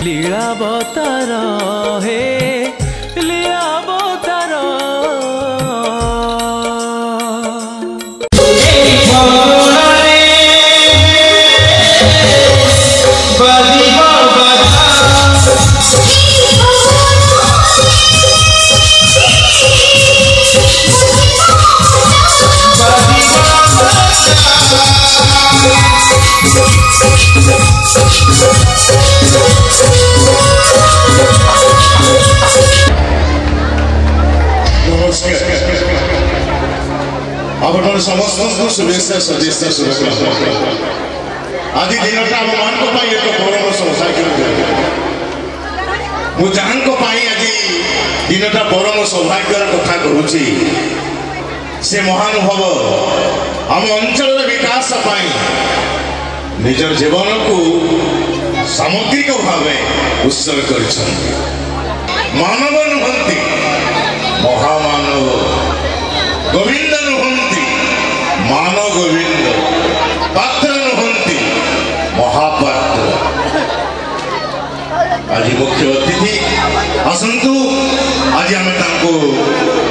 लीलावतार हे लीलावतार आपण समस्त शुभेच्छा सदिच्छा शुभकामना आज दिनटा आम मान एक परम सौभाग्य मुझे आज दिनटा परम सौभाग्यर कथा करुच्ची से महानुभव आम अंचल विकास निजर जीवन को सामग्रिक भाव उत्सर्ग कर मानव नुहंती महामानव गोविंद नुहंती मानव गोविंद पात्र नुहंती महापात्र आज मुख्य अतिथि आसतु आज आम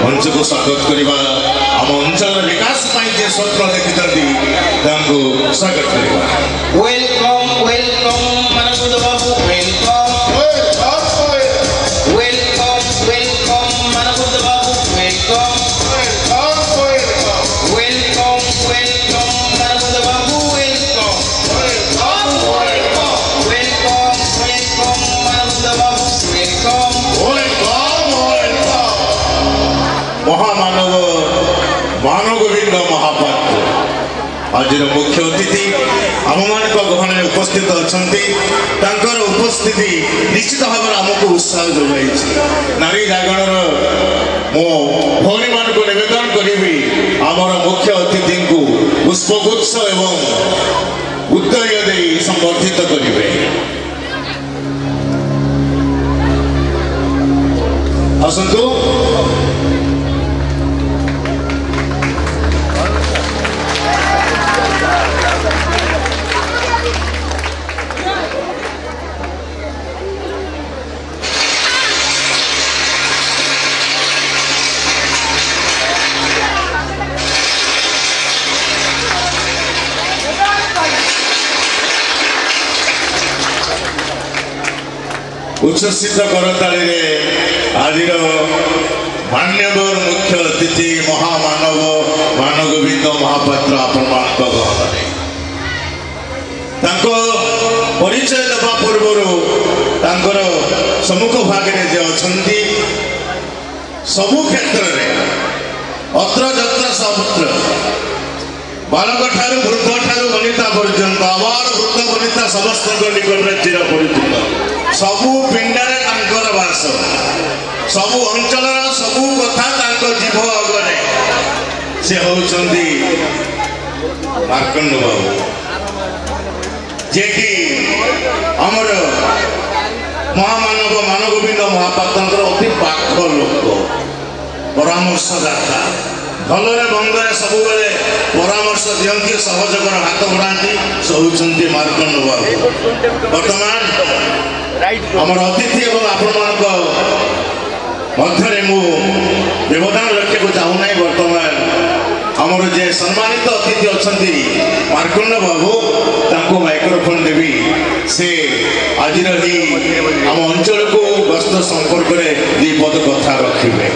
मंच को स्वागत करवा आम अंचल विकास जे स्वप्न देखी स्वागत करवा वेलकम वेलकम मनोज बाबू वेलकम वेलकम वेलकम मनोज बाबू वेलकम वेलकम वेलकम मनोज बाबू वेलकम वेलकम वेलकम मनोज बाबू वेलकम महामानव मानव गोविंद महापात्र आज मुख्य अतिथि आम मान गहन उपस्थित अच्छा उपस्थिति निश्चित भाव आमको उत्साह जोगाई नारी जागरण मो भौणी मान को निवेदन करी आमर मुख्य अतिथि को पुष्पगुच्छ एवं उद्दय दे संबर्धित करेंगे आसतु उच्छ्वसित करताली आज मान्यवर मुख्य अतिथि महामानव मानव गोविंद महापात्र आपण परिचय देवा पूर्वर सम्मुख भागे जे अच्छा सबु क्षेत्र में अत्र जत्र समुद्र बालक ठारू वृद्ध ठारू वनिता पर्यंत आवार वृद्ध वनिता समस्त निकट चिर परिचित सबु पिंडारे तांकर वास सबु अंचल सबु कथा जीव अगरे से होचंदी मार्कंड बाबू जेकी आमर महामानव मानव गोविंद महापात्र अति पाख लोक परामर्शदाता भलरे बंदरे सबु बेले परामर्श दियंती सहयोगर हाथ बढ़ाती से होचंदी मार्कंड बाबू वर्तमान आमर अतिथि एवं आपण मध्य मु व्यवधान रखा को चाहूना बर्तमान आमर जे सम्मानित अतिथि अच्छा मार्कंड बाबू तांको माइक्रोफोन देवी से आज आम अंचल को गस्त संपर्क में दी पद कथा रखिए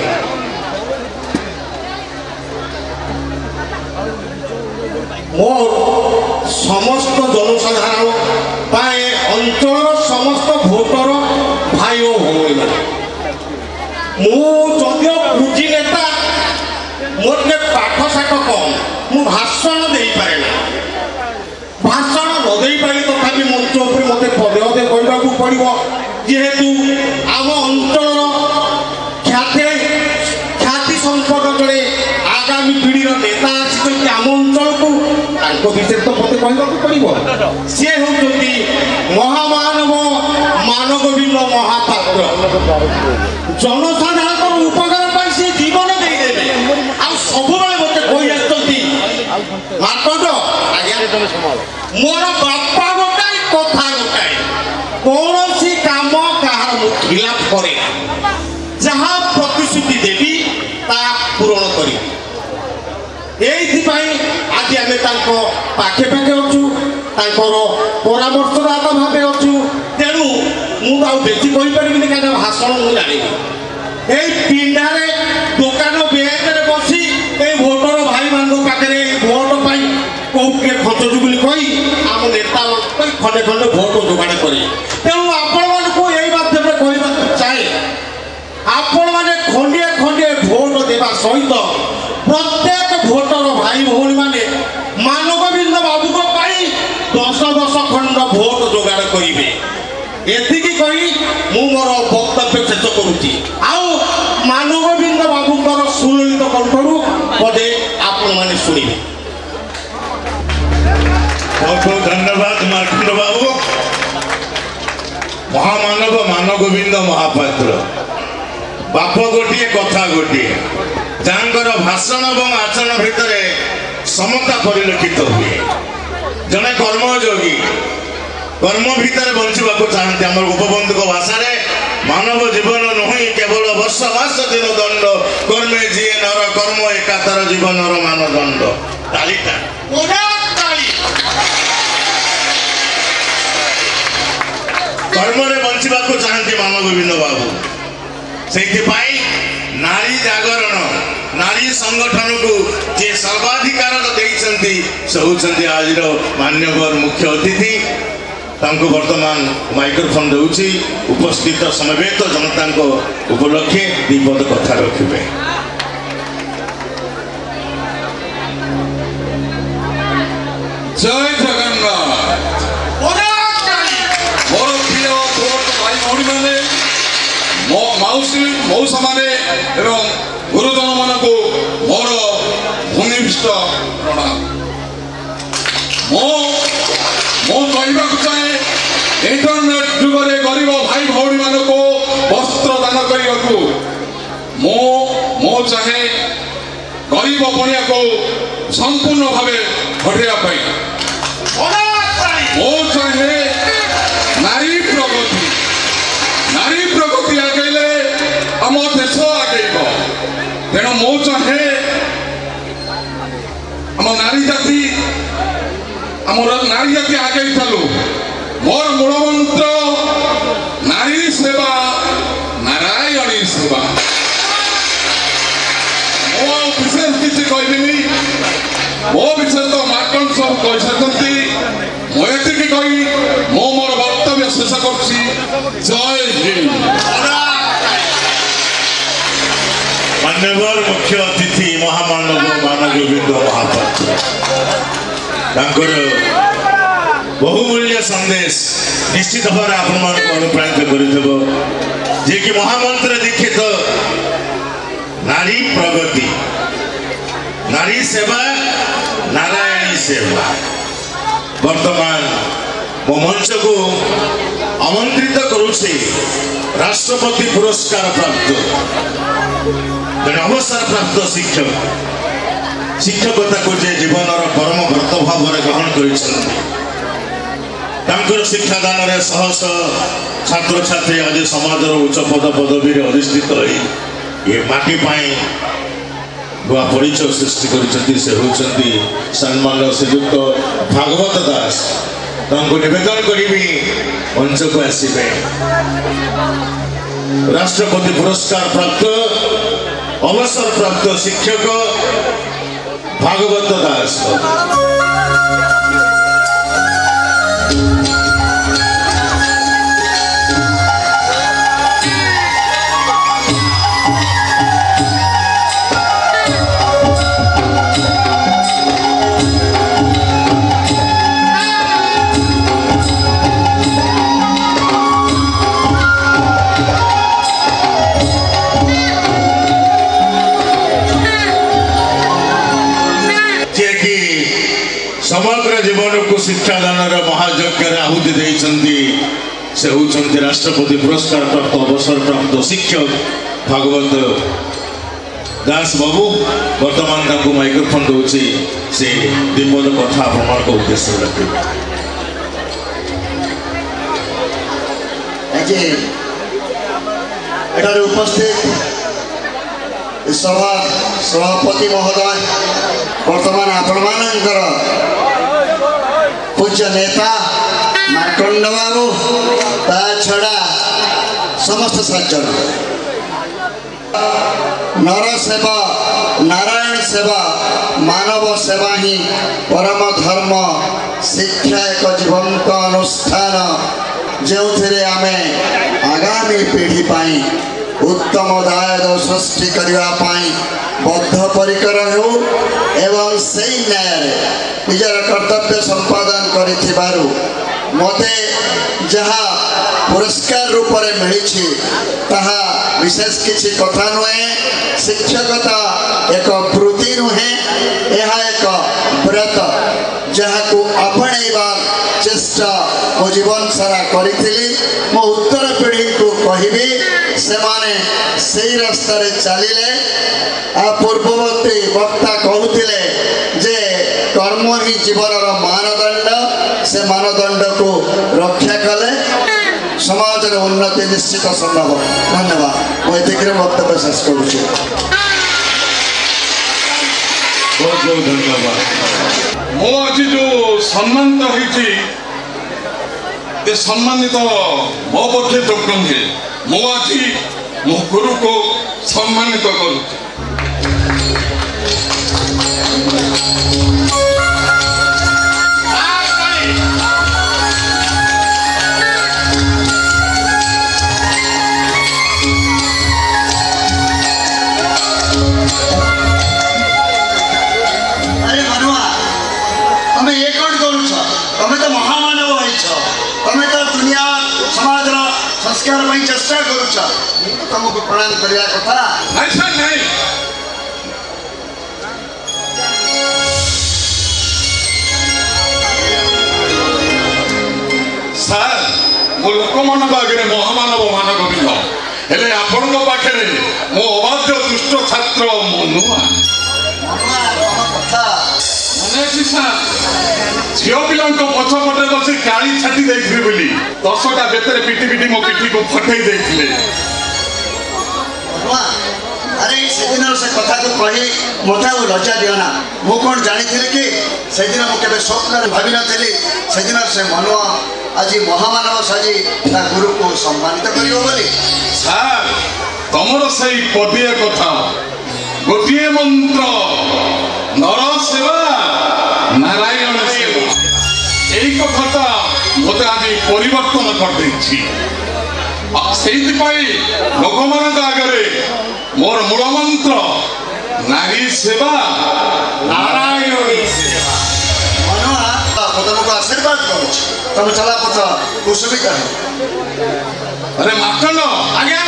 मोर समस्त जनसाधारण अंचल समस्त भोटर भाई और भौणी मुझे बुझी नेता मोर पाठ साठ कम मु भाषण दे पारे भाषण न दे पारे तथापि मंच उपर मत पदे पदे कहवाक पड़ो जेहेतु आम अंचल ख्याति संपन्न जड़े आगामी पीढ़ी नेता आम अंचल को विषय तो मत कहवाक पड़ो सी होती महामानव मानव गोविंद महापात्र जनसाधारण उपकार से जीवन देदेवे आ सब मत कही मार्कंड मोर बापा गोटाए कथा गोटाए କୌଣସି କାମ କାହାର ମୁଁ ଖିଲାପ କରେ ଯାହା ପ୍ରତିଶ୍ରୁତି ଦେବି ତାହା ପୂରଣ କରିବି। ଏଇଥିପାଇଁ ଆଜି ଆମେ ତାଙ୍କ ପାଖେ ପାଖେ ଅଛୁ, ତାଙ୍କର ପରାମର୍ଶଦାତା ଭାବେ ଅଛୁ। ତେଣୁ ମୁଁ ଆଉ ବେଶୀ କହିପାରିବିନି କାହିଁକିନା ଭାଷଣ ମୁଁ ଜାଣିନି। ଏଇ ପିଣ୍ଡାରେ ଦୋକାନ ବ୍ୟାଙ୍କରେ ବସି ଏଇ ଭୋଟର ଭାଇମାନଙ୍କ ପାଖରେ ଏଇ ଭୋଟ ପାଇଁ କୋଉ କିଏ ଖର୍ଚ୍ଚ ବୋଲି କହି ଆମ ନେତା ପାଇଁ ଖଣ୍ଡେ ଖଣ୍ଡେ ଭୋଟ ଯୋଗାଡ଼ କରି। ତେଣୁ ଆପଣମାନଙ୍କୁ ଏଇ ମାଧ୍ୟମରେ କହିବାକୁ ଚାହେଁ, ଆପଣମାନେ ଖଣ୍ଡିଏ ଖଣ୍ଡିଏ ଭୋଟ ଦେବା ସହିତ ପ୍ରତ୍ୟେକ ଭୋଟର ଭାଇ ଭଉଣୀମାନେ ମାନବବିନ୍ଦ ବାବୁଙ୍କ ପାଇଁ 10 ଖଣ୍ଡ ଭୋଟ ଯୋଗାଡ଼ କରିବେ। ଏତିକି କହି ମୁଁ ମୋର ବକ୍ତବ୍ୟ ଶେଷ କରୁଛି। ଆଉ ମାନବବିନ୍ଦ ବାବୁଙ୍କର ସୁଲଳିତ କଣ୍ଠରୁ ପଦେ ଆପଣମାନେ ଶୁଣିବେ। बहुत बहुत धन्यवाद मार्कंड बाबू। महामानव मान गोविंद महापात्र बाप गोटे कथा गोटे जांगर भाषण और आचरण भितर समता परिलक्षित हुए। जड़े कर्मयोगी कर्म भितर बंचवा चाहते आम गोपबंधु भाषा मानव जीवन नुह केवल वर्ष मास दिन दंड कर्मे जी नर कर्म एकातर जीवन मानदंड। तालिका कर्म बंचवा चाहते मानव गोविंद बाबू। से नारी जागरण नारी संगठन को जे सर्वाधिकार देते से होती आज मान्यवर मुख्य अतिथि। वर्तमान माइक्रोफोन दूसरी उपस्थित समवेत जनता उपलक्षे दीपद कथा रखिए। जय जगन्नाथ। मोर प्रिय भोट भाई भौणी मैंने मो मौसी मौसा माने एवं गुरुजन मान को मोर भूमिष्ठ प्रणाम। मो कहवा चाहे इंटरनेट जुगरे गरीब भाई भौणी मान को वस्त्र दान करने को मो चाहे गरीब पणिया को संपूर्ण भाव हटाइबा मो चाहे नारी प्रगति आगेले आम देश आगेब। तेणु मो चाहे आम नारी जाति आगे चलू। मोर मूल मंत्र नारी सेवा नारायणी सेवा। मो विशेष किसी कहबिनी मो विषय तो मार्कंड सब कही सारी मुझे कही मो मोर वक्तव्य शेष कर। जय हिंद। मान्यवर मुख्य अतिथि महामानव मान गोविंद महापात्र बहुमूल्य संदेश निश्चित भाव आप अनुप्राणित कर महामंत्र दीक्षित नारी प्रगति नारी सेवा नारायणी सेवा। वर्तमान मो मंच को आमंत्रित करुचे राष्ट्रपति पुरस्कार प्राप्त जड़े अवसर प्राप्त शिक्षक शिक्षकता को जे जीवन परम व्रत भाव ग्रहण कर शिक्षादान शह शह छात्र छात्री आज समाज उच्च पद पदवी अधिष्ठित ये माटी नुआ परिचय सृष्टि होती सम्मान श्रीयुक्त भागवत दास। निवेदन करी मंच को आसवे राष्ट्रपति पुरस्कार प्राप्त अवसर प्राप्त शिक्षक भागवत दास। समग्र जीवन को शिक्षादान महायज्ञ आहुति देते से होती राष्ट्रपति पुरस्कार प्राप्त अवसर प्राप्त शिक्षक भागवत दास बाबू। वर्तमान माइक्रोफोन दूसरी से दीपद कथा आपण उद्देश्य रखे। आज एठारे उपस्थित सभा सभापति महोदय वर्तमान आपण मानकर पूज्य नेता मार्कंड बाबू ता छड़ा समस्त सज्जन नर सेवा नारायण सेवा मानव सेवा ही परम धर्म शिक्षा एक जीवंत अनुष्ठान जो आमे आगामी पीढ़ी पाई उत्तम दायद सृष्टि करने बद्धपरिकर हो एवं से न्याय निजर कर्तव्य संपादन करिथिबारु मते जहा पुरस्कार रूप में मिली ताहा विशेष किसी कथा नुहे शिक्षकता एक वृत्ति नुहे यह एक व्रत जहाँ को आपणेबार चेष्टा मो जीवन सारा करी मो उत्तर पीढ़ी को कहबी से माने सही रास्ता चलिले आ पूर्ववर्ती वक्ता कहते जे कर्म ही जीवन मानदंड से मानदंड को रक्षा कले समाज उन्नति निश्चित संभव। धन्यवाद मुझे वक्तव्य शेष करुचे। बहुत बहुत धन्यवाद। मो आज जो सम्मानित होती सम्मानित मो पक्षे तो नुहे मो आज मो गुरु को सम्मानित करूँ। संस्कार में चेष्टा करूँ तुमको प्रणाम करने कथा ऐसा नहीं सर मो लोक मान आगे महामानव मान गोविंद हेले आपण पाखे मो अबाध्य दुष्ट छात्र मनुआ झील पिला पछपटे बस काली छाटी देखी बोली 10टा बेतरे पिटी पिटी मो पिठी को फटई देथिले। अरे से दिन से कथा को कही मत लज्जा दिना मु कौन जानी कि से दिन मुझे स्वप्न भावी नी से दिन से मनुआ आज महामानव साजी ता गुरु को सम्मानित कर सर तुमर से पदिया कथा गोटे मंत्र नर सेवा नारायण सेवा यही कथा मत आज परिवर्तन कर लोक मान आगे मोर मूल मंत्र नारी सेवा नारायण सेवा मनुआ तुमको आशीर्वाद करुँ तुम चला पथ कुशमित अरे मार्कंड आज्ञा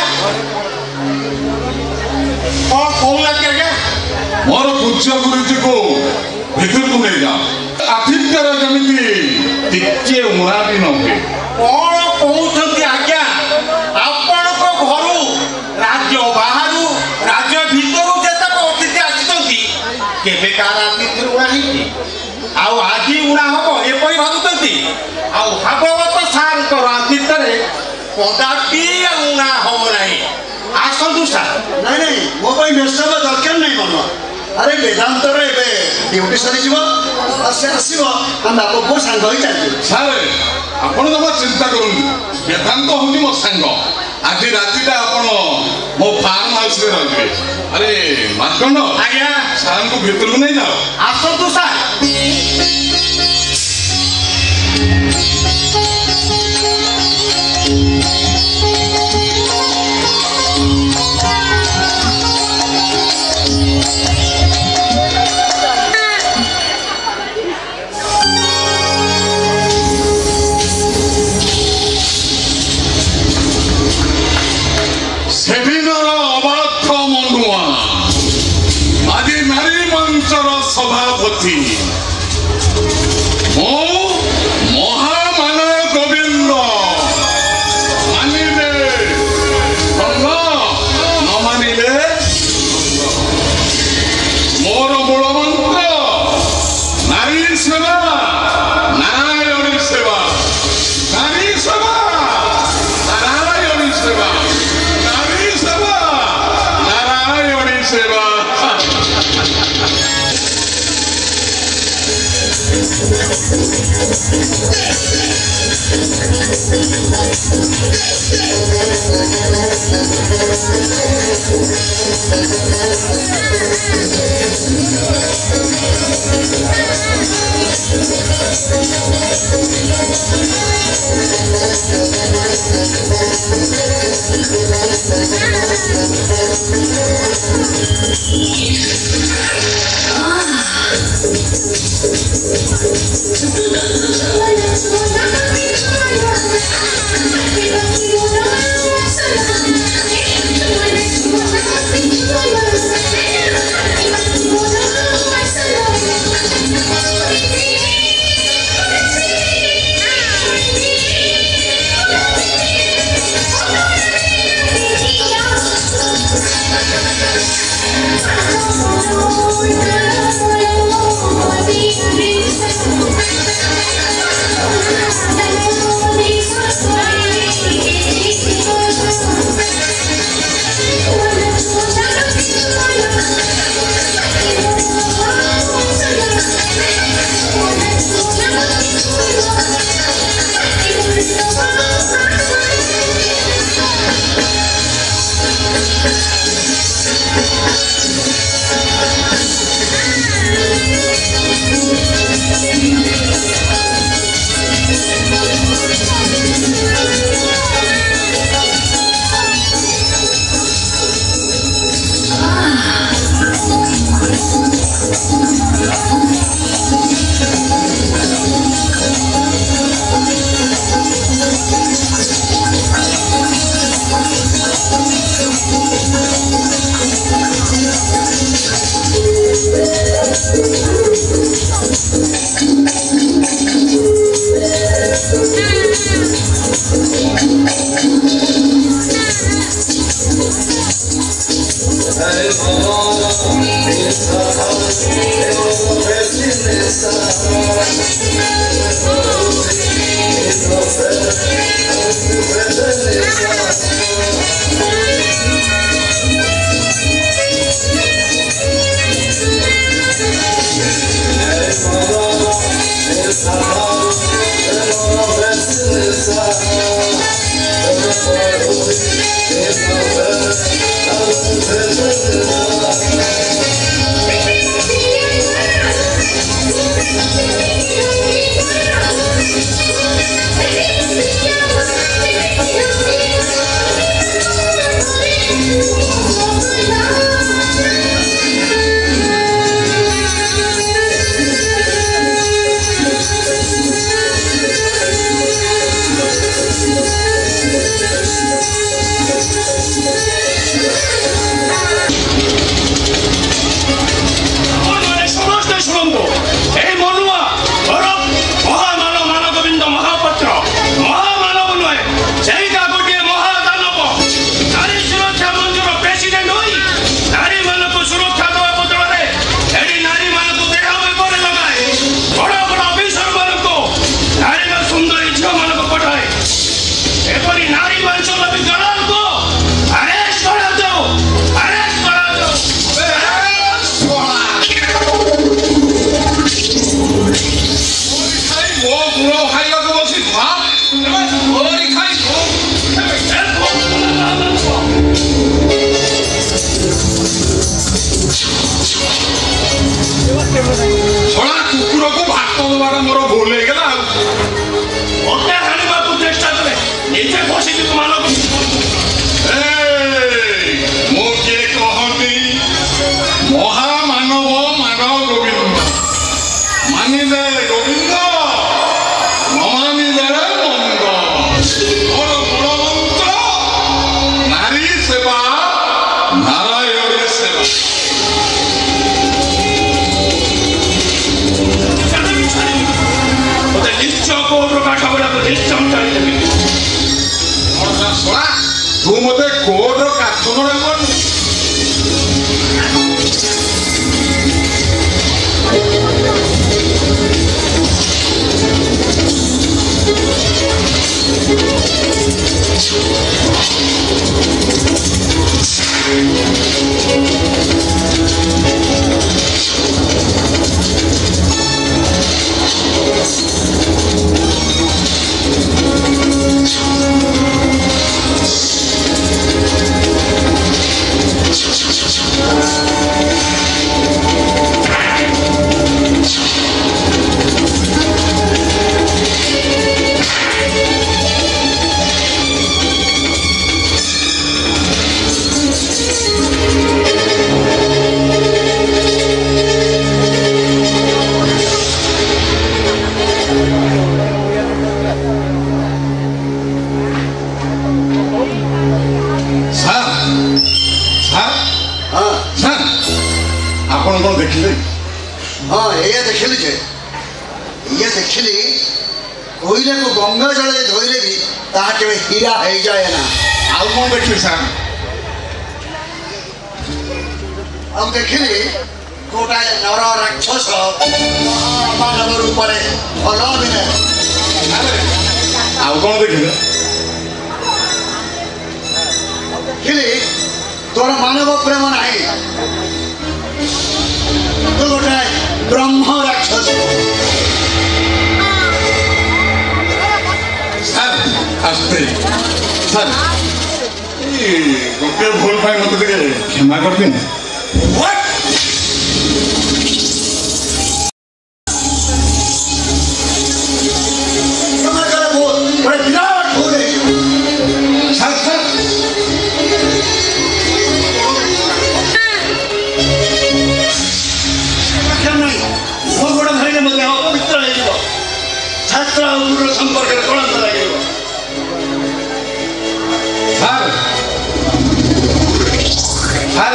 मोर पूज्य गुरुजी को भीतर को नहीं जा आथित्यर जमी टिके उणा भी न हुए कौन कहते आज्ञा आपण घर राज्य बाहर राज्य भीतर जतक अतिथि आसी केबेकार अतिथि उणा हो आज उणा हम एपरी भावुंट भागवत सार आतिथ्य कदापि उणा हम ना आसतु सार नहीं नहीं मो व्यस्त दरकार नहीं मनुआ अरे वेदांतर ड्यूटी सरी आसो हम बाप पुओ सांग ही चलते सार आपण जमा चिंता करूँ वेदांत हूँ मो सांग आज रातिटा आपण मो फार्म हाउस रे रहिबे। अरे मार्कंड आज्ञा सार को भीतर को नहीं जाओ आसतु सार सभापति महामानव गोविंद मानिले न मानिले मोर मूल मंत्र नारी सेवा नारायण सेवा नारी सेवा नारायण देखिले हाँ ये देखिली जे ये देखिली कोईले को गंगा जल धोइले भी ताहा केवे हीरा हो जाए ना आउ कौन देखिले सर अब देखिली गोटाए नर राक्षस मानव रूप अलबिने आउ कौन देखिले देखिली तोर मानव प्रेम नहीं तू गोटाए ब्रह्म राक्षस सर आस्ते सर ये गोटे भूल पाए मत टिके क्षमा कर दिन व्हाट तुम्हारे बहुत बड़े विराट भूल है सर सर छात्र गुरु संपर्क कलंक लगे सर सर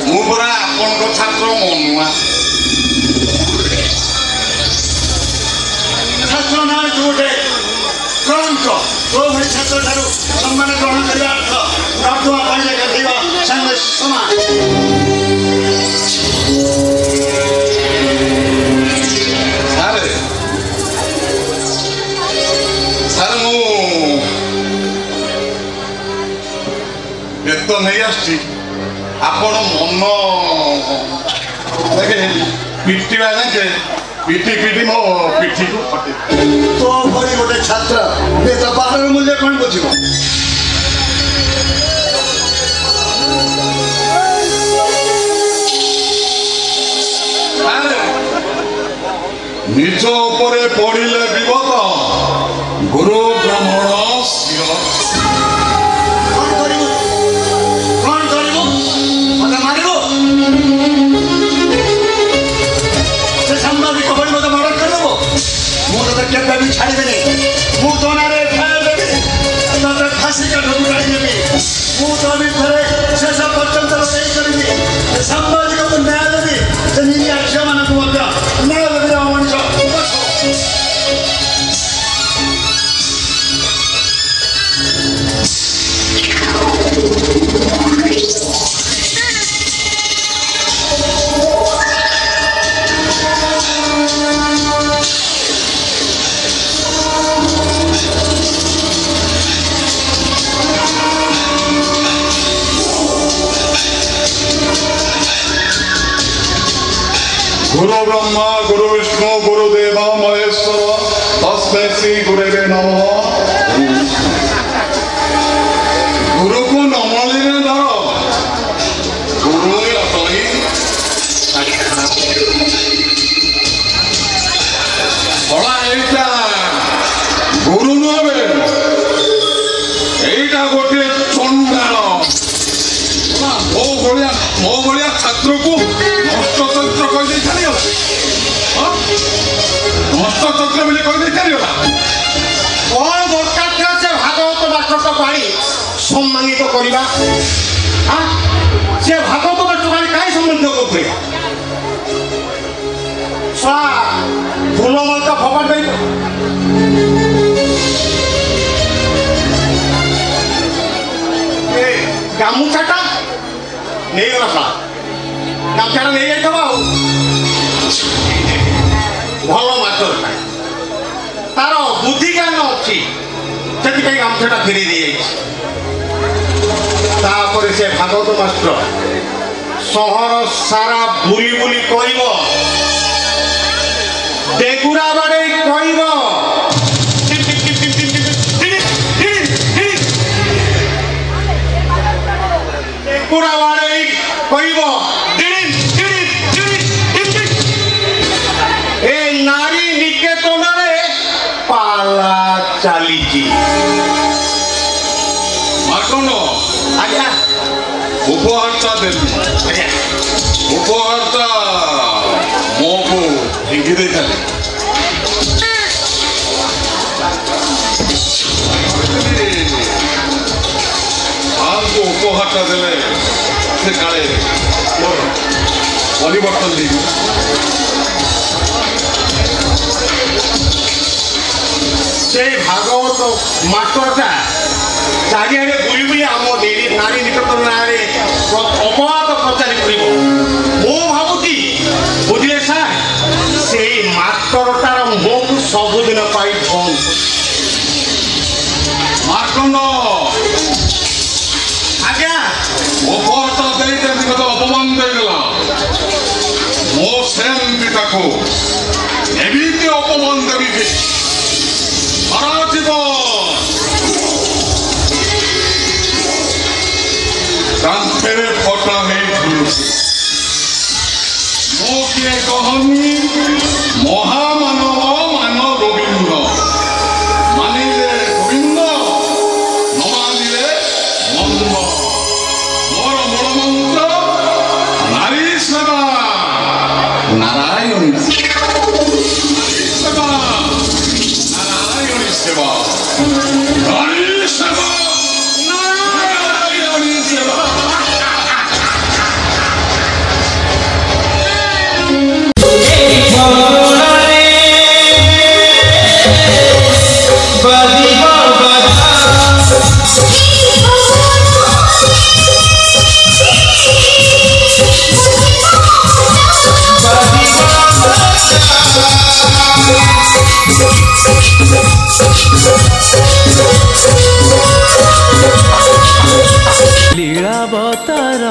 मु परा आपन को छात्र मनुआ छात्र ना जोटे कलंक तो भाई छात्र ठारू सम्मान ग्रहण करबा अर्थ राठुआ पाइले गदिबा संग समान सर सर मु बेत नहीं आसी आपण मन देखे पिटिवा जाके पिटी पिटी मो पिठी को फटे तो भरी गोटे छात्र ये तो बाहर मूल्य कौन बुझिबो निज उपरे पड़िले विपद गुरु ब्राह्मण कौन करिबो मते मारिबो से संवादी को बड़ी मते मर्डर कर देबो मु तो केबे भी छाड़ी देनी मु तो नारे खाए देबी तो फांसी का ढुकाई देबी मु तो भी थरे से सब पर्यंत लड़ाई करबी संवादी को न्याय देबी से निरी आख्या मान को मध्य न्याय देबी मनुष्य गुरु ब्रह्मा गुरु विष्णु गुरुदेव महेश्वर तस्मै श्री गुरुवे नमः गुरु को नमलिने धर गुरु अटई बड़ा एटा गुरु नुहे एटा गोटे चंडाल मो भलिया छात्र को नष्टतंत्र कही छाड़ी नष्टतंत्र बोले कही छाड़ी कौन दरकार था से भागवत नाटक पाई सम्मानित करवा से भागवत नाटक कहीं संबंध करते फूल मलका फपा गामुछाटा नहीं गला गामुछाटा नहीं जाइए भल मास्टर तार बुद्धि ज्ञान अच्छी से गामुछाटा फेरी दी जापर से भागवत मास्टर सहर सारा बुली बुली कह डेगुरा बाड़े कह डेगुरा बाड़े कह नारी निकेतन पाला चली आज्ञा उपहारटा देवी उपहारटा मो को फिंगी दे उपहारटा देले से काले परिवर्तन देगी से भागवत मास्टरटा चारिआडे बुली बुली आम नारी निकट ना अपवाद प्रचार कर भावुची बुझे सार से मास्टरटार मुह को सबुदिन पाई बंद मार्कंड आज्ञा उपहारटा देते तो अपमान देगला मो सेमटा को एमती अपमान देवी जे सारा जीवन कांथेरे फटा नहीं झुलुसी मो किए कहनी महामानव मान रवीन्द्र मानिले गोविंद न मानिले मंद मोर मूल मंत्र नारी सेवा नारायणी सेवा नारायणी सेवा नारी सेवा नारायणी सेवा लीलावतार